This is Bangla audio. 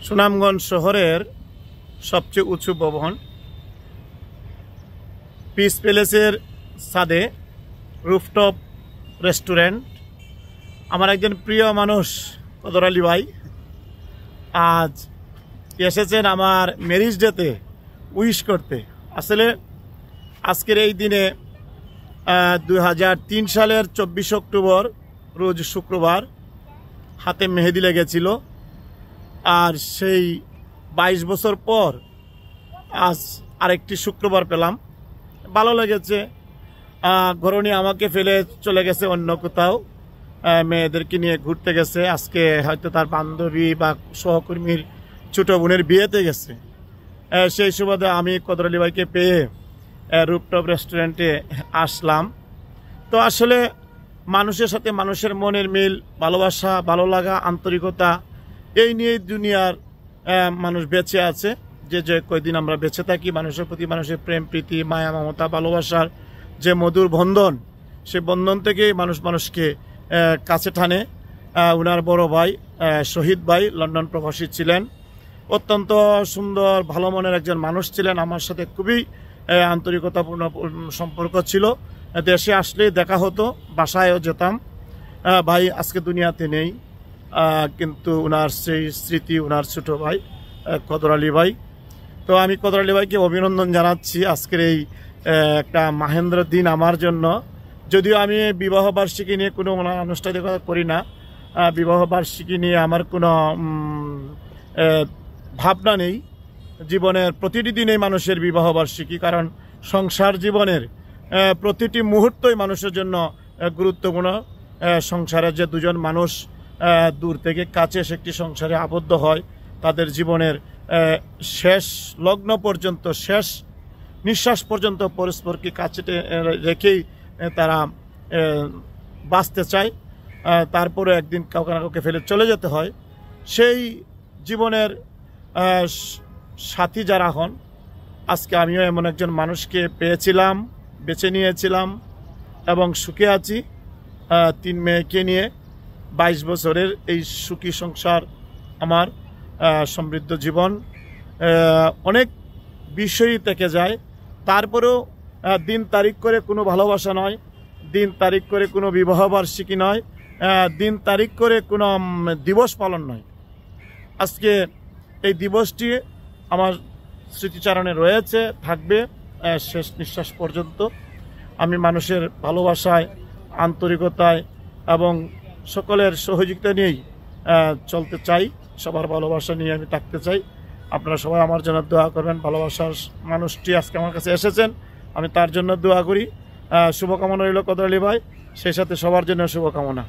সুনামগঞ্জ শহরের সবচেয়ে উঁচু ভবন পিস প্যালেসের ছাদে রুফটপ রেস্টুরেন্ট। আমার একজন প্রিয় মানুষ কদর আলী ভাই আজ এসেছেন আমার ম্যারেজ ডেতে উইশ করতে। আসলে আজকের এই দিনে 2003 সালের 24 অক্টোবর রোজ শুক্রবার হাতে মেহেদি লেগেছিল, আর সেই 22 বছর পর আজ আরেকটি শুক্রবার পেলাম। ভালো লেগেছে। ঘরণী আমাকে ফেলে চলে গেছে অন্য কোথাও, মেয়েদেরকে নিয়ে ঘুরতে গেছে। আজকে হয়তো তার বান্ধবী বা সহকর্মীর ছোট বোনের বিয়েতে গেছে। সেই সুবাদে আমি কদর আলী ভাইকে পেয়ে রুফটপ রেস্টুরেন্টে আসলাম। তো আসলে মানুষের সাথে মানুষের মনের মিল, ভালোবাসা, ভালো লাগা, আন্তরিকতা, এই নিয়েই দুনিয়ার মানুষ বেঁচে আছে। যে কয়দিন আমরা বেঁচে থাকি, মানুষের প্রতি মানুষের প্রেম, প্রীতি, মায়া, মমতা, ভালোবাসার যে মধুর বন্ধন, সে বন্ধন থেকেই মানুষ মানুষকে কাছে টানে। উনার বড় ভাই শহীদ ভাই লন্ডন প্রবাসী ছিলেন, অত্যন্ত সুন্দর ভালো মনের একজন মানুষ ছিলেন। আমার সাথে খুবই আন্তরিকতাপূর্ণ সম্পর্ক ছিল। দেশে আসলে দেখা হতো, বাসায়ও যেতাম। ভাই আজকে দুনিয়াতে নেই, কিন্তু উনার সেই স্মৃতি উনার ছোট ভাই কদর আলী ভাই। তো আমি কদর আলী ভাইকে অভিনন্দন জানাচ্ছি আজকের এই একটা মাহেন্দ্র দিন আমার জন্য। যদিও আমি বিবাহ বার্ষিকী নিয়ে কোনো আনুষ্ঠানিকতা করি না, বিবাহ বার্ষিকী নিয়ে আমার কোনো ভাবনা নেই। জীবনের প্রতিটি দিনেই মানুষের বিবাহ বার্ষিকী, কারণ সংসার জীবনের প্রতিটি মুহূর্তই মানুষের জন্য গুরুত্বপূর্ণ। সংসারে যে দুজন মানুষ দূর থেকে কাছে এসে একটি সংসারে আবদ্ধ হয়, তাদের জীবনের শেষ লগ্ন পর্যন্ত, শেষ নিঃশ্বাস পর্যন্ত পরস্পরকে কাছে রেখেই তারা বাঁচতে চায়। তারপরে একদিন কাউকে না কাউকে ফেলে চলে যেতে হয়। সেই জীবনের সাথী যারা হন, আজকে আমিও এমন একজন মানুষকে পেয়েছিলাম, বেছে নিয়েছিলাম এবং সুখে আছি। 3 মেয়েকে নিয়ে 22 বছরের এই সুখী সংসার আমার, সমৃদ্ধ জীবন। অনেক বিষয়ই থেকে যায়, তারপরেও দিন তারিখ করে কোনো ভালোবাসা নয়, দিন তারিখ করে কোনো বিবাহ বার্ষিকী নয়, দিন তারিখ করে কোনো দিবস পালন নয়। আজকে এই দিবসটি আমার স্মৃতিচারণে রয়েছে, থাকবে শেষ নিঃশ্বাস পর্যন্ত। আমি মানুষের ভালোবাসায়, আন্তরিকতায় এবং সকলের সহযোগিতা নিয়েই চলতে চাই, সবার ভালোবাসা নিয়ে আমি থাকতে চাই। আপনারা সবাই আমার জন্য দোয়া করবেন। ভালোবাসার মানুষটি আজকে আমার কাছে এসেছেন, আমি তার জন্য দোয়া করি। শুভকামনা রইল কদর আলী ভাই, সেই সাথে সবার জন্য শুভকামনা।